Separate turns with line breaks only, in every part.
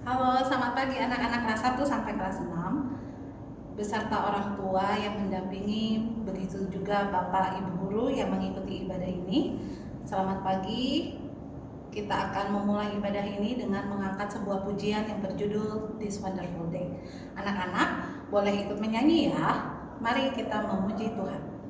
Halo, selamat pagi anak-anak kelas 1 sampai kelas 6 beserta orang tua yang mendampingi, begitu juga Bapak Ibu guru yang mengikuti ibadah ini. Selamat pagi. Kita akan memulai ibadah ini dengan mengangkat sebuah pujian yang berjudul This Wonderful Day. Anak-anak boleh ikut menyanyi ya. Mari kita memuji Tuhan.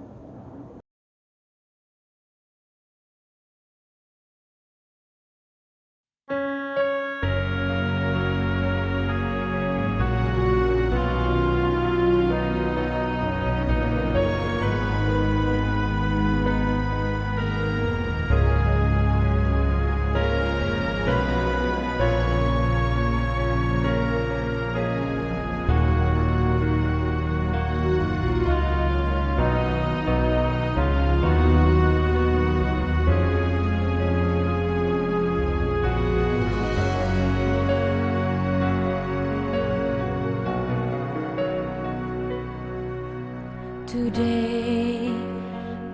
Today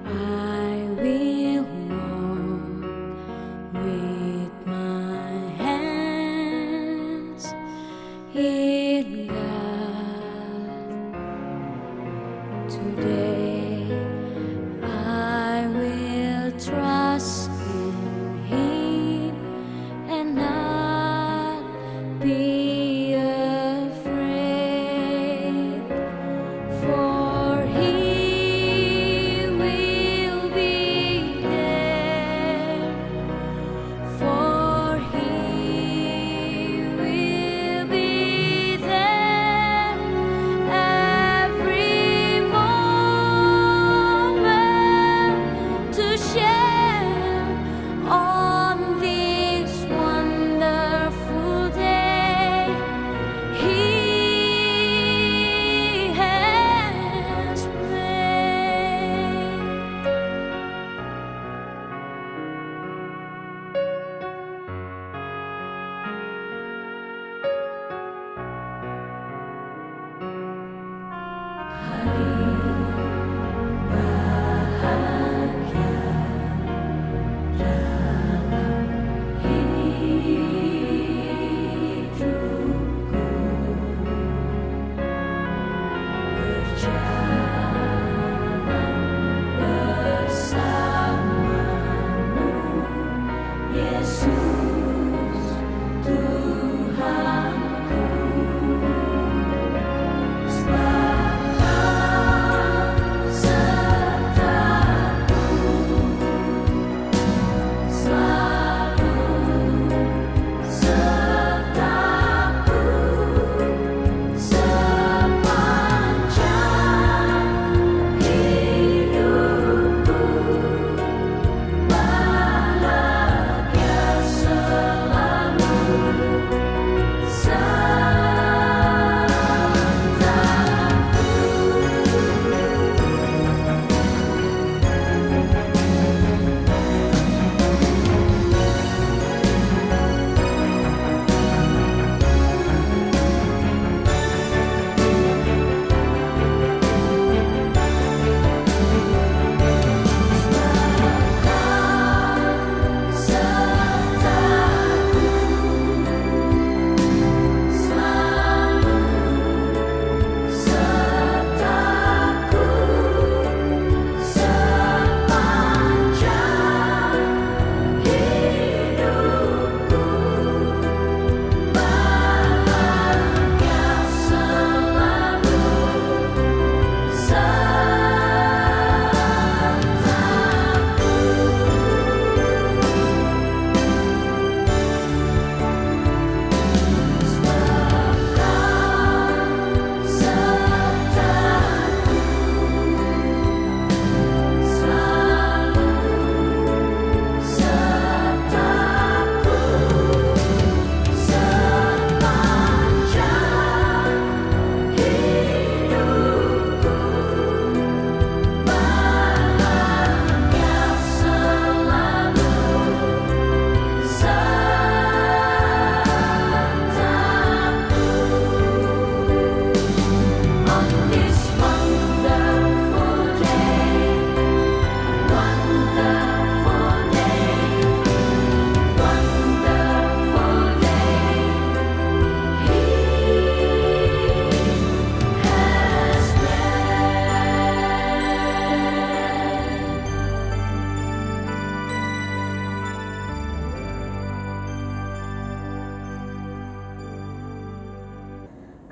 I will walk with my hands in God. Today I will trust in Him and not be afraid. For He will be there. For He will be there.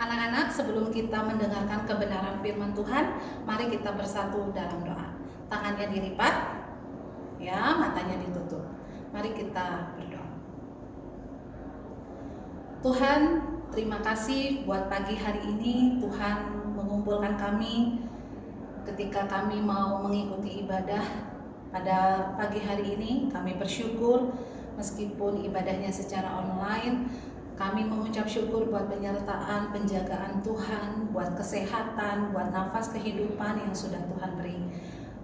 Anak-anak, sebelum kita mendengarkan kebenaran firman Tuhan, mari kita bersatu dalam doa. Tangannya dilipat, ya, matanya ditutup. Mari kita berdoa. Tuhan, terima kasih buat pagi hari ini. Tuhan mengumpulkan kami ketika kami mau mengikuti ibadah pada pagi hari ini. Kami bersyukur meskipun ibadahnya secara online. Kami mengucap syukur buat penyertaan, penjagaan Tuhan, buat kesehatan, buat nafas kehidupan yang sudah Tuhan beri.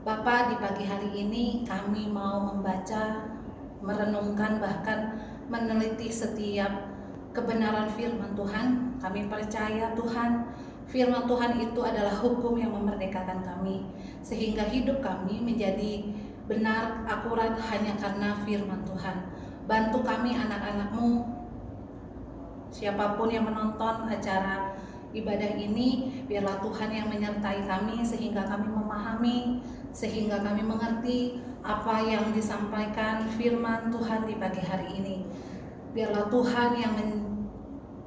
Bapa, di pagi hari ini kami mau membaca, merenungkan, bahkan meneliti setiap kebenaran firman Tuhan. Kami percaya Tuhan, firman Tuhan itu adalah hukum yang memerdekakan kami, sehingga hidup kami menjadi benar, akurat hanya karena firman Tuhan. Bantu kami anak-anak-Mu, siapapun yang menonton acara ibadah ini, biarlah Tuhan yang menyertai kami sehingga kami memahami, sehingga kami mengerti apa yang disampaikan firman Tuhan di pagi hari ini. Biarlah Tuhan yang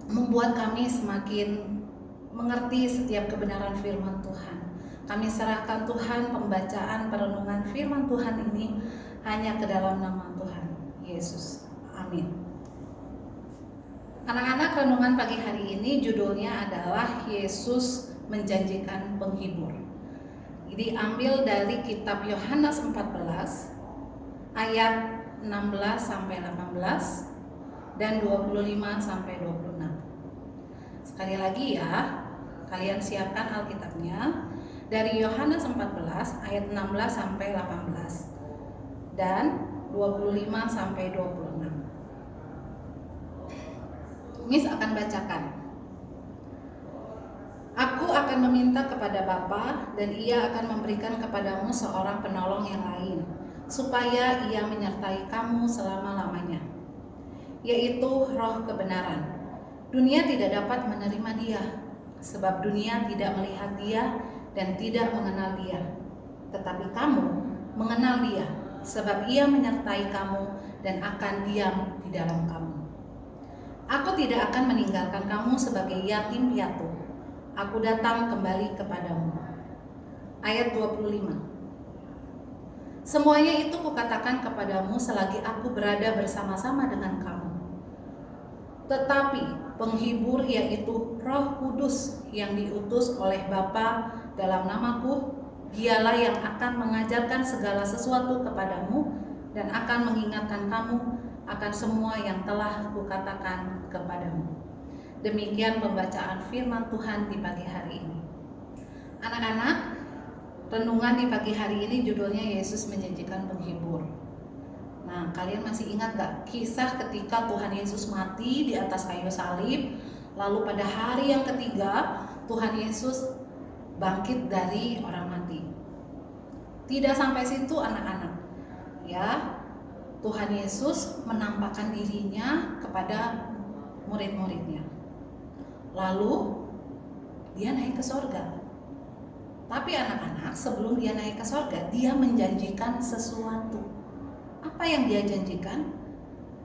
membuat kami semakin mengerti setiap kebenaran firman Tuhan. Kami serahkan Tuhan pembacaan perenungan firman Tuhan ini hanya ke dalam nama Tuhan Yesus. Amin. Anak-anak, renungan pagi hari ini judulnya adalah Yesus menjanjikan penghibur. Jadi ambil dari kitab Yohanes 14 ayat 16 sampai 18 dan 25 sampai 26. Sekali lagi ya, kalian siapkan Alkitabnya dari Yohanes 14 ayat 16 sampai 18 dan 25 sampai 26. Miss akan bacakan. Aku akan meminta kepada Bapa dan Ia akan memberikan kepadamu seorang penolong yang lain, supaya Ia menyertai kamu selama-lamanya, yaitu Roh kebenaran. Dunia tidak dapat menerima Dia, sebab dunia tidak melihat Dia dan tidak mengenal Dia. Tetapi kamu mengenal Dia, sebab Ia menyertai kamu dan akan diam di dalam kamu. Aku tidak akan meninggalkan kamu sebagai yatim piatu. Aku datang kembali kepadamu. Ayat 25. Semuanya itu kukatakan kepadamu selagi aku berada bersama-sama dengan kamu. Tetapi penghibur, yaitu Roh Kudus yang diutus oleh Bapa dalam namaku, Dialah yang akan mengajarkan segala sesuatu kepadamu dan akan mengingatkan kamu akan semua yang telah kukatakan kepadamu. Demikian pembacaan firman Tuhan di pagi hari ini. Anak-anak, renungan di pagi hari ini judulnya Yesus menjanjikan penghibur. Nah, kalian masih ingat gak kisah ketika Tuhan Yesus mati di atas kayu salib, lalu pada hari yang ketiga Tuhan Yesus bangkit dari orang mati. Tidak sampai situ anak-anak, ya, Tuhan Yesus menampakkan dirinya kepada murid-muridnya. Lalu dia naik ke sorga. Tapi anak-anak, sebelum dia naik ke sorga, dia menjanjikan sesuatu. Apa yang dia janjikan?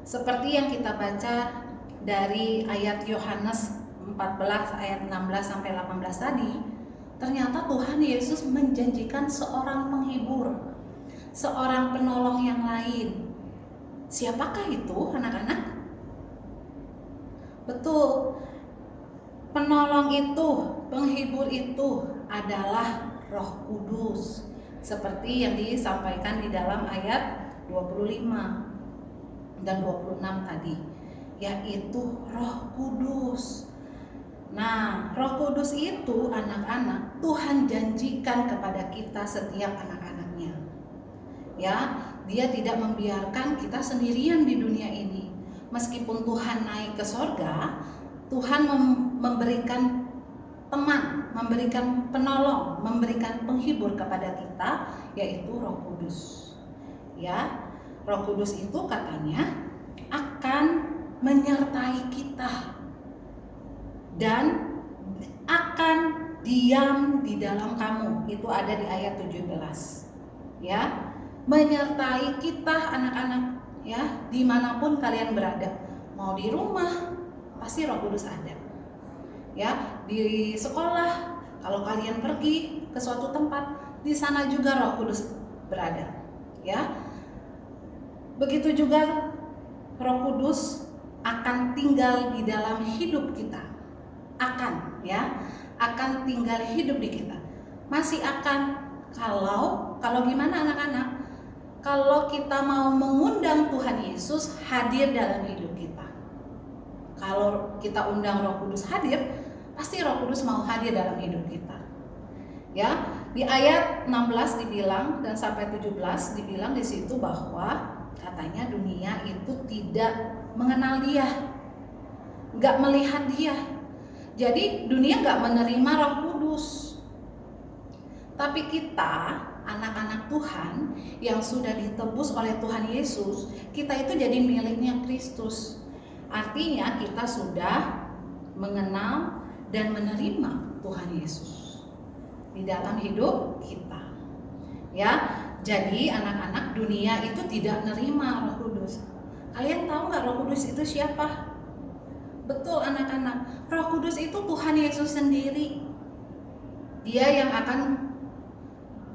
Seperti yang kita baca dari ayat Yohanes 14 ayat 16 sampai 18 tadi, ternyata Tuhan Yesus menjanjikan seorang penghibur, seorang penolong yang lain. Siapakah itu anak-anak? Betul, penolong itu, penghibur itu adalah Roh Kudus, seperti yang disampaikan di dalam ayat 25 dan 26 tadi, yaitu Roh Kudus. Nah, Roh Kudus itu anak-anak Tuhan janjikan kepada kita setiap anak-anaknya. Ya, Dia tidak membiarkan kita sendirian di dunia ini. Meskipun Tuhan naik ke sorga, Tuhan memberikan teman, memberikan penolong, memberikan penghibur kepada kita, yaitu Roh Kudus. Ya, Roh Kudus itu katanya akan menyertai kita dan akan diam di dalam kamu. Itu ada di ayat 17. Ya, menyertai kita anak-anak, ya, dimanapun kalian berada. Mau di rumah, pasti Roh Kudus ada. Ya, di sekolah, kalau kalian pergi ke suatu tempat, di sana juga Roh Kudus berada. Ya. Begitu juga Roh Kudus akan tinggal di dalam hidup kita. Akan tinggal hidup di kita. Masih akan kalau gimana anak-anak? Kalau kita mau mengundang Tuhan Yesus hadir dalam hidup kita. Kalau kita undang Roh Kudus hadir, pasti Roh Kudus mau hadir dalam hidup kita. Ya, di ayat 16 dibilang dan sampai 17 dibilang di situ bahwa katanya dunia itu tidak mengenal Dia, nggak melihat Dia. Jadi dunia nggak menerima Roh Kudus. Tapi kita, anak-anak Tuhan yang sudah ditebus oleh Tuhan Yesus, kita itu jadi miliknya Kristus. Artinya kita sudah mengenal dan menerima Tuhan Yesus di dalam hidup kita. Ya, jadi anak-anak, dunia itu tidak menerima Roh Kudus. Kalian tahu nggak Roh Kudus itu siapa? Betul anak-anak, Roh Kudus itu Tuhan Yesus sendiri. Dia yang akan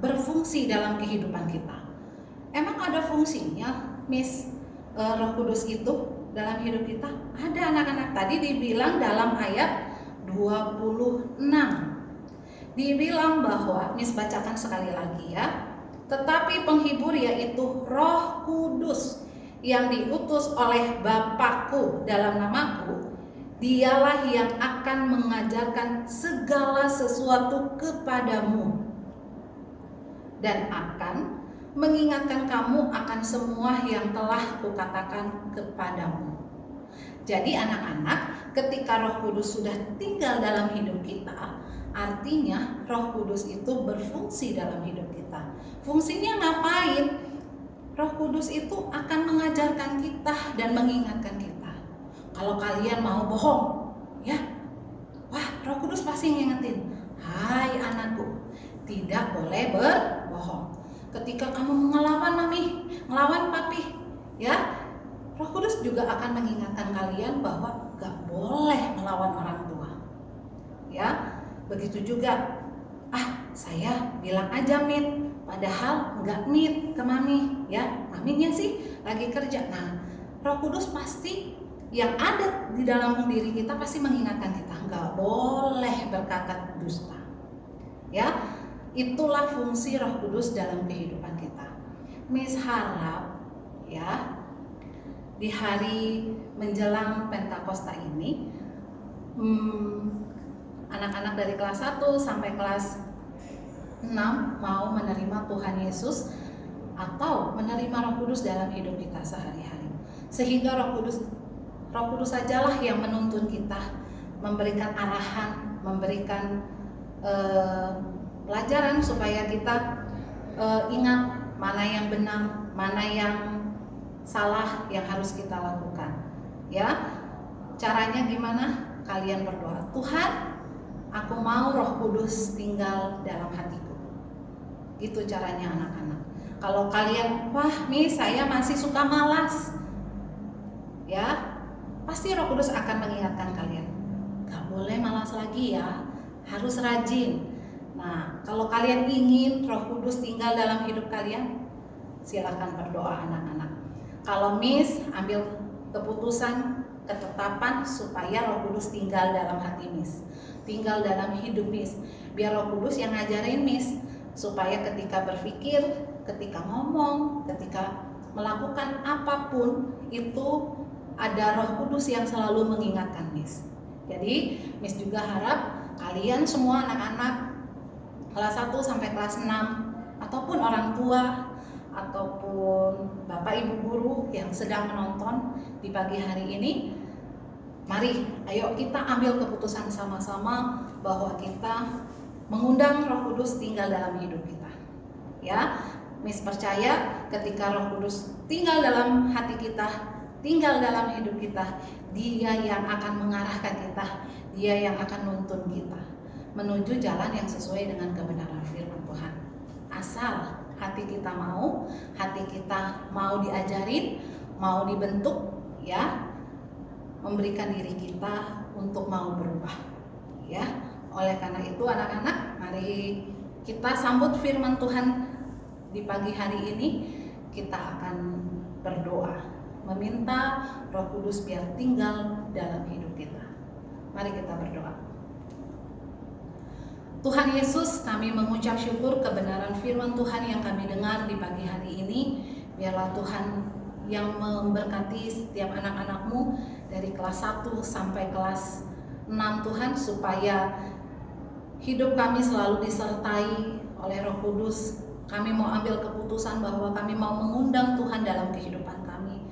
berfungsi dalam kehidupan kita. Emang ada fungsinya, Miss, Roh Kudus itu dalam hidup kita? Ada anak-anak, tadi dibilang dalam ayat 26. Dibilang bahwa, Miss bacakan sekali lagi ya. Tetapi penghibur yaitu Roh Kudus yang diutus oleh Bapakku dalam namaku, Dialah yang akan mengajarkan segala sesuatu kepadamu dan akan mengingatkan kamu akan semua yang telah kukatakan kepadamu. Jadi anak-anak, ketika Roh Kudus sudah tinggal dalam hidup kita, artinya Roh Kudus itu berfungsi dalam hidup kita. Fungsinya ngapain? Roh Kudus itu akan mengajarkan kita dan mengingatkan kita. Kalau kalian mau bohong, ya, wah, Roh Kudus pasti ngingetin. Hai anakku, tidak boleh berbohong. Ketika kamu ngelawan mami, ngelawan papi, ya, Roh Kudus juga akan mengingatkan kalian bahwa gak boleh melawan orang tua. Ya, begitu juga. Saya bilang aja mit, padahal nggak mit ke mami, ya, maminya sih lagi kerja. Nah, Roh Kudus pasti yang ada di dalam diri kita pasti mengingatkan kita nggak boleh berkata dusta. Ya, itulah fungsi Roh Kudus dalam kehidupan kita. Miss harap ya di hari menjelang Pentakosta ini anak-anak dari kelas 1 sampai kelas 6 mau menerima Tuhan Yesus atau menerima Roh Kudus dalam hidup kita sehari-hari. Sehingga Roh Kudus sajalah yang menuntun kita, memberikan arahan, memberikan pelajaran supaya kita ingat mana yang benar, mana yang salah yang harus kita lakukan. Ya, caranya gimana? Kalian berdoa, Tuhan, aku mau Roh Kudus tinggal dalam hatiku. Itu caranya anak-anak. Kalau kalian, wah Miss saya masih suka malas, ya, pasti Roh Kudus akan mengingatkan kalian, gak boleh malas lagi ya, harus rajin. Nah, kalau kalian ingin Roh Kudus tinggal dalam hidup kalian, silakan berdoa anak-anak. Kalau Miss ambil keputusan, ketetapan supaya Roh Kudus tinggal dalam hati Miss, tinggal dalam hidup Miss, biar Roh Kudus yang ngajarin Miss, supaya ketika berpikir, ketika ngomong, ketika melakukan apapun itu ada Roh Kudus yang selalu mengingatkan Miss. Jadi Miss juga harap kalian semua anak-anak kelas 1 sampai kelas 6 ataupun orang tua ataupun Bapak Ibu guru yang sedang menonton di pagi hari ini, mari ayo kita ambil keputusan sama-sama bahwa kita mengundang Roh Kudus tinggal dalam hidup kita. Ya, Miss percaya ketika Roh Kudus tinggal dalam hati kita, tinggal dalam hidup kita, Dia yang akan mengarahkan kita, Dia yang akan nuntun kita menuju jalan yang sesuai dengan kebenaran firman Tuhan. Asal hati kita mau, hati kita mau diajarin, mau dibentuk, ya, memberikan diri kita untuk mau berubah. ya. Oleh karena itu anak-anak, mari kita sambut firman Tuhan di pagi hari ini. Kita akan berdoa, meminta Roh Kudus biar tinggal dalam hidup kita. Mari kita berdoa. Tuhan Yesus, kami mengucap syukur kebenaran firman Tuhan yang kami dengar di pagi hari ini. Biarlah Tuhan yang memberkati setiap anak-anak-Mu dari kelas 1 sampai kelas 6 Tuhan, supaya hidup kami selalu disertai oleh Roh Kudus. Kami mau ambil keputusan bahwa kami mau mengundang Tuhan dalam kehidupan kami.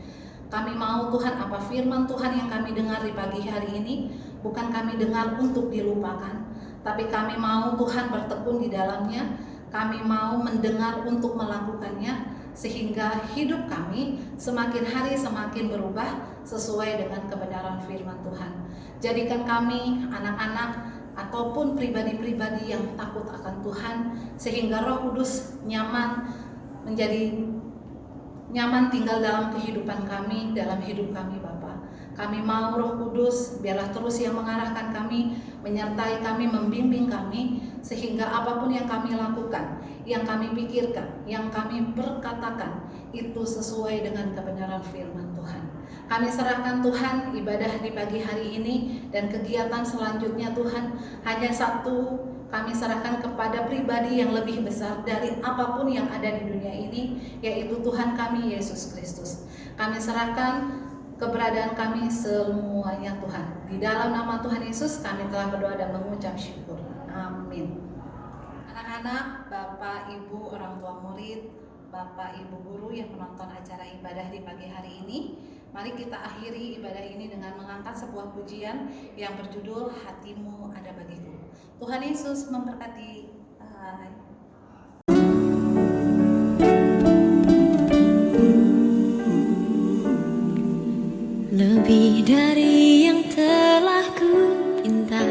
Kami mau Tuhan, apa firman Tuhan yang kami dengar di pagi hari ini, bukan kami dengar untuk dilupakan, tapi kami mau Tuhan bertekun di dalamnya. Kami mau mendengar untuk melakukannya, sehingga hidup kami semakin hari semakin berubah sesuai dengan kebenaran firman Tuhan. Jadikan kami anak-anak ataupun pribadi-pribadi yang takut akan Tuhan, sehingga Roh Kudus menjadi nyaman tinggal dalam kehidupan kami, dalam hidup kami Bapa. Kami mau Roh Kudus biarlah terus yang mengarahkan kami, menyertai kami, membimbing kami, sehingga apapun yang kami lakukan, yang kami pikirkan, yang kami perkatakan, itu sesuai dengan kebenaran firman Tuhan. Kami serahkan Tuhan ibadah di pagi hari ini dan kegiatan selanjutnya Tuhan, hanya satu, kami serahkan kepada pribadi yang lebih besar dari apapun yang ada di dunia ini, yaitu Tuhan kami Yesus Kristus. Kami serahkan keberadaan kami semuanya Tuhan. Di dalam nama Tuhan Yesus kami telah berdoa dan mengucap syukur. Amin. Anak-anak, Bapak, Ibu, orang tua murid, Bapak, Ibu guru yang menonton acara ibadah di pagi hari ini, mari kita akhiri ibadah ini dengan mengangkat sebuah pujian yang berjudul Hatimu Ada Bagiku. Tuhan Yesus memberkati. Bye.
Lebih dari yang telah ku pinta,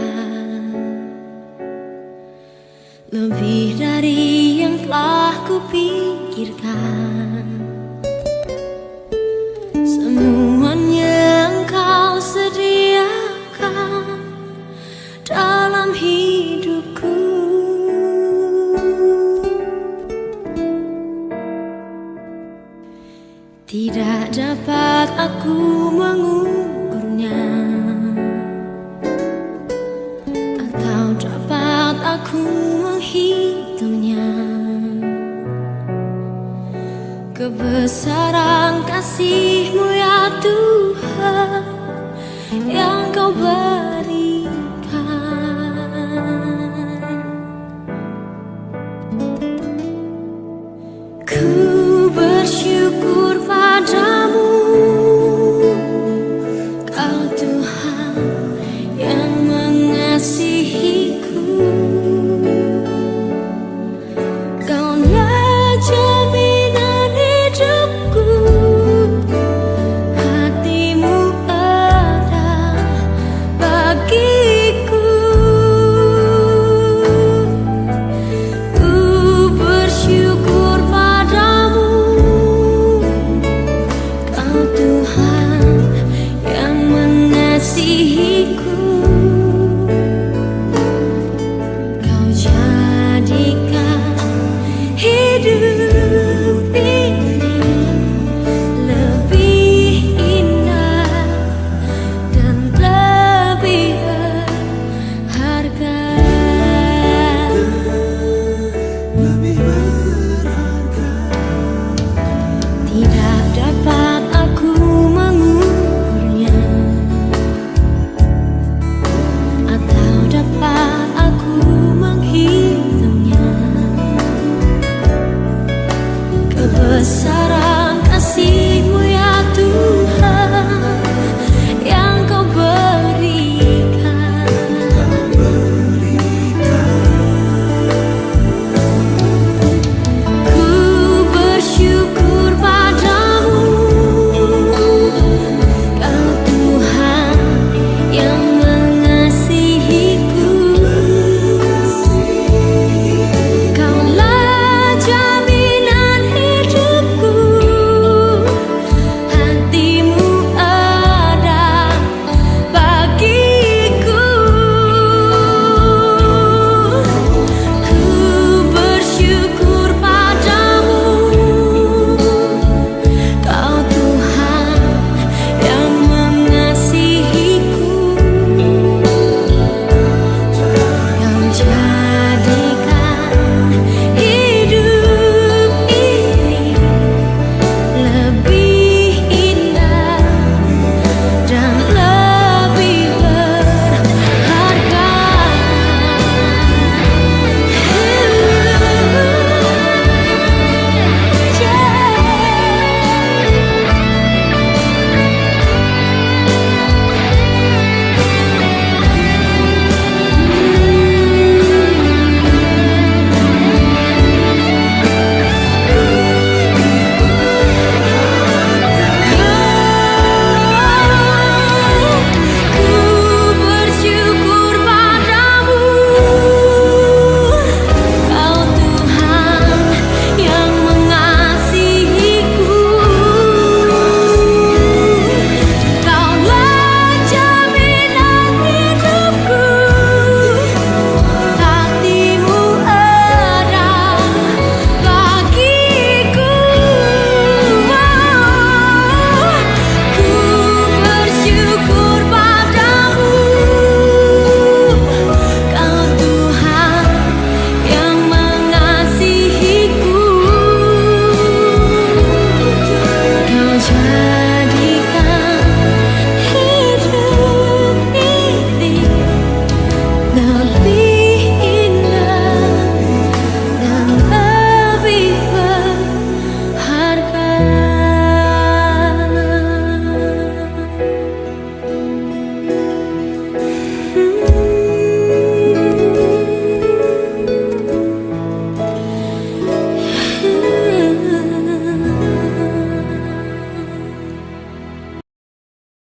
lebih dari yang telah ku pikirkan, semuanya Engkau sediakan dalam hidupku. Tidak dapat aku mengukurnya, atau dapat aku menghitungnya. Kebesaran kasih-Mu ya Tuhan, yang Kau beri